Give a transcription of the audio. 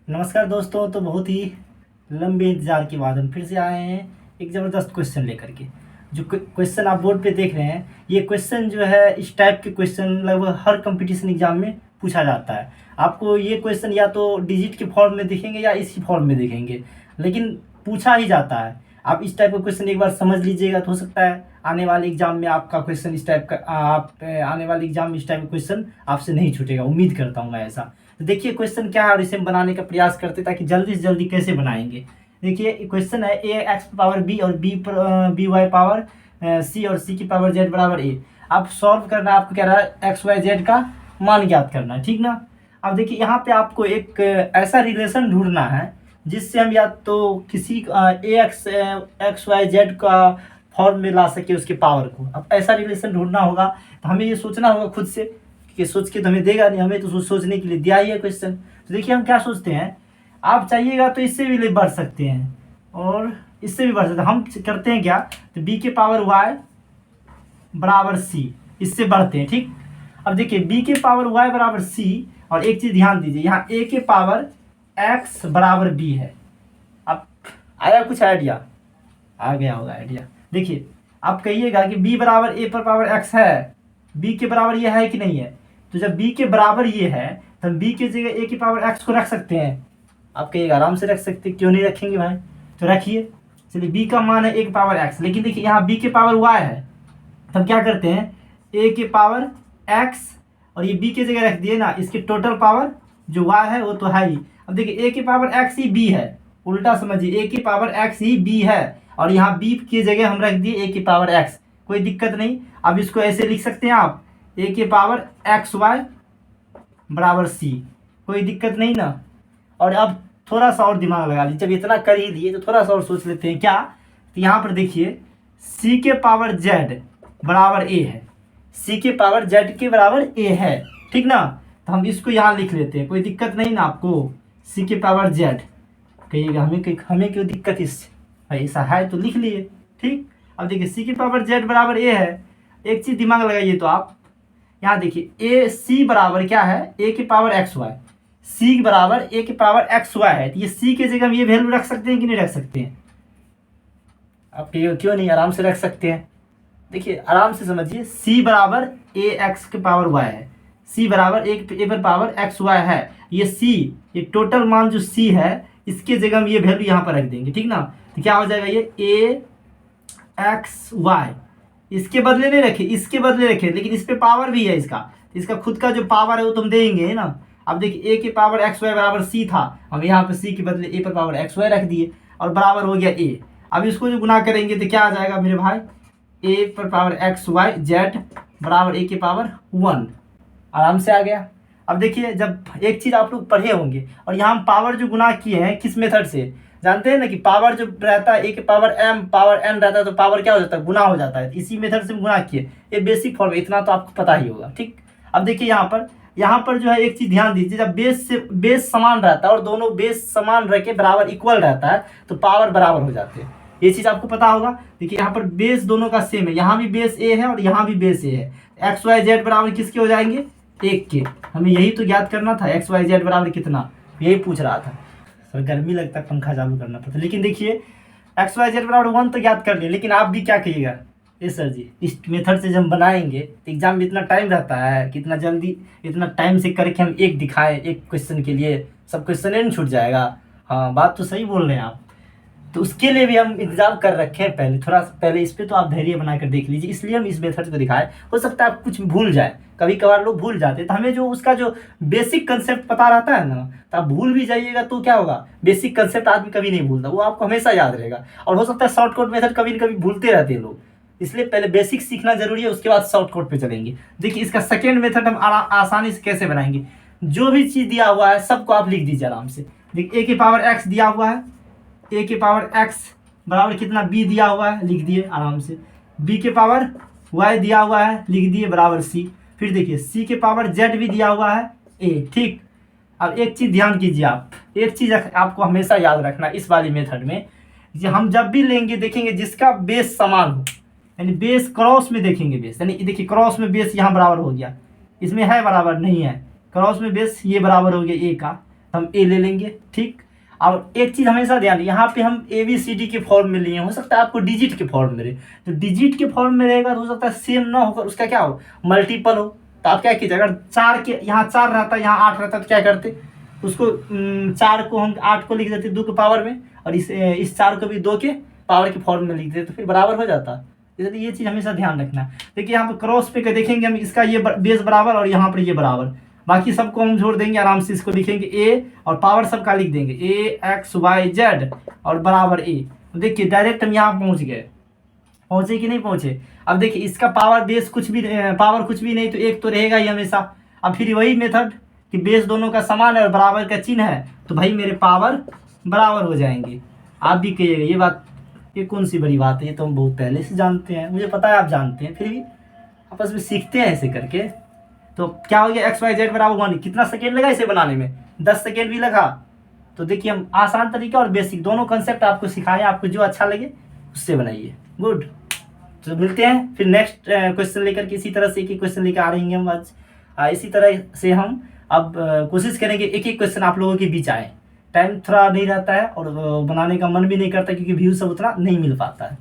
नमस्कार दोस्तों। तो बहुत ही लंबे इंतज़ार के बाद हम फिर से आए हैं एक ज़बरदस्त क्वेश्चन लेकर के। जो क्वेश्चन आप बोर्ड पे देख रहे हैं, ये क्वेश्चन जो है इस टाइप के क्वेश्चन लगभग हर कंपटीशन एग्जाम में पूछा जाता है। आपको ये क्वेश्चन या तो डिजिट के फॉर्म में दिखेंगे या इसी फॉर्म में दिखेंगे, लेकिन पूछा ही जाता है। आप इस टाइप का क्वेश्चन एक बार समझ लीजिएगा तो हो सकता है आने वाले एग्जाम में आपका क्वेश्चन इस टाइप का आने वाले एग्जाम में इस टाइप का क्वेश्चन आपसे नहीं छूटेगा। उम्मीद करता हूँ मैं ऐसा। तो देखिए क्वेश्चन क्या है और इसे हम बनाने का प्रयास करते ताकि जल्दी से जल्दी कैसे बनाएंगे। देखिए क्वेश्चन है ए एक्स पावर बी और बी वाई पावर सी और सी की पावर जेड बराबर ए। आप सॉल्व करना है, आपको कह रहा है एक्स वाई जेड का मान ज्ञात करना है, ठीक ना। अब देखिए यहाँ पे आपको एक ऐसा रिलेशन ढूंढना है जिससे हम या तो किसी ए एक्स वाई जेड का फॉर्म में ला सके उसके पावर को। अब ऐसा रिलेशन ढूंढना होगा तो हमें ये सोचना होगा खुद से कि सोच के तो हमें देगा नहीं, हमें तो सोचने के लिए दिया ही है क्वेश्चन। तो देखिए हम क्या सोचते हैं, आप चाहिएगा तो इससे भी बढ़ सकते हैं और इससे भी बढ़ सकते हैं। हम करते हैं क्या, तो बी के पावर वाई बराबर सी, इससे बढ़ते हैं, ठीक। अब देखिए बी के पावर वाई बराबर सी, और एक चीज़ ध्यान दीजिए, यहाँ ए के पावर एक्स बराबर बी है। अब आया कुछ आइडिया, आ गया होगा आइडिया। देखिए आप कहिएगा कि बी बराबर ए पर पावर एक्स है, बी के बराबर ये है कि नहीं है। तो जब बी के बराबर ये है तो हम बी के जगह ए की पावर एक्स को रख सकते हैं। आप कहिएगा आराम से रख सकते, क्यों नहीं रखेंगे भाई, तो रखिए। चलिए बी का मान है ए की पावर एक्स, लेकिन देखिए यहाँ बी के पावर वाई है, तो हम क्या करते हैं ए के पावर एक्स और ये बी के जगह रख दिए ना, इसकी टोटल पावर जो वाई है वो तो है ही। अब देखिए ए की पावर एक्स ही बी है, उल्टा समझिए ए की पावर एक्स ही बी है और यहाँ बी की जगह हम रख दिए ए की पावर एक्स, कोई दिक्कत नहीं। अब इसको ऐसे लिख सकते हैं आप, ए के पावर एक्स वाई बराबर सी, कोई दिक्कत नहीं ना। और अब थोड़ा सा और दिमाग लगा लीजिए, जब इतना कर ही लिए तो थोड़ा सा और सोच लेते हैं क्या। तो यहाँ पर देखिए सी के पावर जेड बराबर ए है, सी के पावर जेड के बराबर ए है, ठीक ना। तो हम इसको यहाँ लिख लेते हैं, कोई दिक्कत नहीं ना आपको। सी के पावर जेड कहिएगा हमें क्यों दिक्कत इससे, भाई ऐसा है तो लिख लिए, ठीक। अब देखिए सी की पावर जेड बराबर ए है, एक चीज़ दिमाग लगाइए तो आप यहाँ देखिए ए सी बराबर क्या है, ए की पावर एक्स वाई, सी बराबर ए की पावर एक्स वाई है, तो ये सी के जगह हम ये वैल्यू रख सकते हैं कि नहीं रख सकते हैं। आप क्यों नहीं, आराम से रख सकते हैं। देखिए आराम से समझिए, सी बराबर ए एक्स के पावर वाई है, सी बराबर ए पर पावर एक्स वाई है, ये सी, ये टोटल मान जो सी है इसके जगह हम ये वैल्यू यहाँ पर रख देंगे, ठीक ना। तो क्या हो जाएगा, ये ए एक्स वाई, इसके बदले नहीं रखे, इसके बदले रखे, लेकिन इस पे पावर भी है इसका, इसका खुद का जो पावर है वो तुम देंगे ना। अब देखिए ए के पावर एक्स वाई बराबर सी था, हम यहाँ पे सी के बदले ए पर पावर एक्स वाई रख दिए और बराबर हो गया ए। अब इसको जो गुना करेंगे तो क्या आ जाएगा मेरे भाई, ए पर पावर एक्स वाई जेड बराबर ए के पावर 1, आराम से आ गया। अब देखिए जब एक चीज़ आप लोग पढ़े होंगे, और यहाँ हम पावर जो गुना किए हैं किस मेथड से जानते हैं ना, कि पावर जो रहता है ए के पावर एम पावर एन रहता है तो पावर क्या हो जाता है, गुना हो जाता है। इसी मेथड से गुना किए, ये बेसिक फॉर्म, इतना तो आपको पता ही होगा, ठीक। अब देखिए यहाँ पर जो है एक चीज़ ध्यान दीजिए, जब बेस समान रहता है और दोनों बेस समान रह के बराबर इक्वल रहता है तो पावर बराबर हो जाते हैं, ये चीज़ आपको पता होगा। देखिए यहाँ पर बेस दोनों का सेम है, यहाँ भी बेस ए है और यहाँ भी बेस ए है, एक्स वाई जेड बराबर किसके हो जाएंगे, एक के। हमें यही तो ज्ञात करना था, एक्स वाई जेड बराबर कितना, यही पूछ रहा था। सर गर्मी लगता है पंखा चालू करना पड़ता, लेकिन देखिए एक्स वाई जेड बराबर 1 तो ज्ञात कर लिए, लेकिन आप भी क्या कहिएगा, ये सर जी इस मेथड से जब हम बनाएंगे तो एग्जाम में इतना टाइम रहता है, कितना जल्दी इतना टाइम से करके हम एक दिखाएं एक क्वेश्चन के लिए, सब क्वेश्चन नहीं छूट जाएगा। हाँ बात तो सही बोल रहे हैं आप, तो उसके लिए भी हम इंतजाम कर रखे हैं पहले, थोड़ा पहले इस पर तो आप धैर्य बनाकर देख लीजिए, इसलिए हम इस मेथड को दिखाएं। हो सकता है आप कुछ भूल जाए, कभी कभार लोग भूल जाते हैं, तो हमें जो उसका जो बेसिक कंसेप्ट पता रहता है ना, तो आप भूल भी जाइएगा तो क्या होगा, बेसिक कंसेप्ट आदमी कभी नहीं भूलता, वो आपको हमेशा याद रहेगा। और हो सकता है शॉर्टकट मेथड कभी न कभी भूलते रहते हैं लोग, इसलिए पहले बेसिक सीखना जरूरी है, उसके बाद शॉर्टकट पे चलेंगे। देखिए इसका सेकेंड मेथड हम आसानी से कैसे बनाएंगे, जो भी चीज़ दिया हुआ है सबको आप लिख दीजिए आराम से। देखिए ए की पावर एक्स दिया हुआ है, ए के पावर एक्स बराबर कितना बी दिया हुआ है, लिख दिए आराम से। बी के पावर वाई दिया हुआ है, लिख दिए बराबर सी। फिर देखिए सी के पावर जेड भी दिया हुआ है ए, ठीक। अब एक चीज़ ध्यान कीजिए आप, एक चीज़ आपको हमेशा याद रखना इस वाली मेथड में, कि हम जब भी लेंगे देखेंगे जिसका बेस समान हो, यानी बेस क्रॉस में देखेंगे बेस, यानी देखिए क्रॉस में बेस यहाँ बराबर हो गया, इसमें है बराबर नहीं है, क्रॉस में बेस ये बराबर हो गया ए का, हम ए ले लेंगे, ठीक। और एक चीज़ हमेशा ध्यान, यहाँ पे हम ए बी सी डी के फॉर्म में लिए, हो सकता है आपको डिजिट के फॉर्म में रहे, तो डिजिट के फॉर्म में रहेगा तो हो सकता है सेम ना होकर उसका क्या हो, मल्टीपल हो। तो आप क्या कीजिए, अगर 4 के यहाँ 4 रहता, यहाँ 8 रहता, तो क्या करते, उसको 4 को हम 8 को लिख देते 2 के पावर में, और इस 4 को भी 2 के पावर के फॉर्म में लिख देते, तो फिर बराबर हो जाता। इसलिए ये चीज़ हमेशा ध्यान रखना। देखिए यहाँ पर क्रॉस पे देखेंगे हम, इसका ये बेस बराबर और यहाँ पर ये बराबर, बाकी सबको हम जोड़ देंगे आराम से, इसको लिखेंगे ए और पावर सबका लिख देंगे ए एक्स वाई जेड और बराबर ए। देखिए डायरेक्ट हम यहाँ पहुँच गए, पहुँचे कि नहीं पहुँचे। अब देखिए इसका पावर बेस कुछ भी पावर कुछ भी नहीं, तो एक तो रहेगा ही हमेशा। अब फिर वही मेथड कि बेस दोनों का समान है और बराबर का चिन्ह है, तो भाई मेरे पावर बराबर हो जाएंगे। आप भी कहिएगा ये बात, ये कौन सी बड़ी बात है, ये तो हम बहुत पहले से जानते हैं, मुझे पता है आप जानते हैं, फिर भी आपस में सीखते हैं ऐसे करके। तो क्या हो गया, एक्स वाई जेड बराबर 1, कितना सेकेंड लगा इसे बनाने में, 10 सेकेंड भी लगा। तो देखिए हम आसान तरीका और बेसिक दोनों कंसेप्ट आपको सिखाए, आपको जो अच्छा लगे उससे बनाइए। गुड, तो मिलते हैं फिर नेक्स्ट क्वेश्चन लेकर के, इसी तरह से एक एक क्वेश्चन लेकर आ रहे हैं हम आज। इसी तरह से हम अब कोशिश करेंगे एक एक क्वेश्चन आप लोगों के बीच आए। टाइम थोड़ा नहीं रहता है और बनाने का मन भी नहीं करता, क्योंकि व्यू सब उतना नहीं मिल पाता है।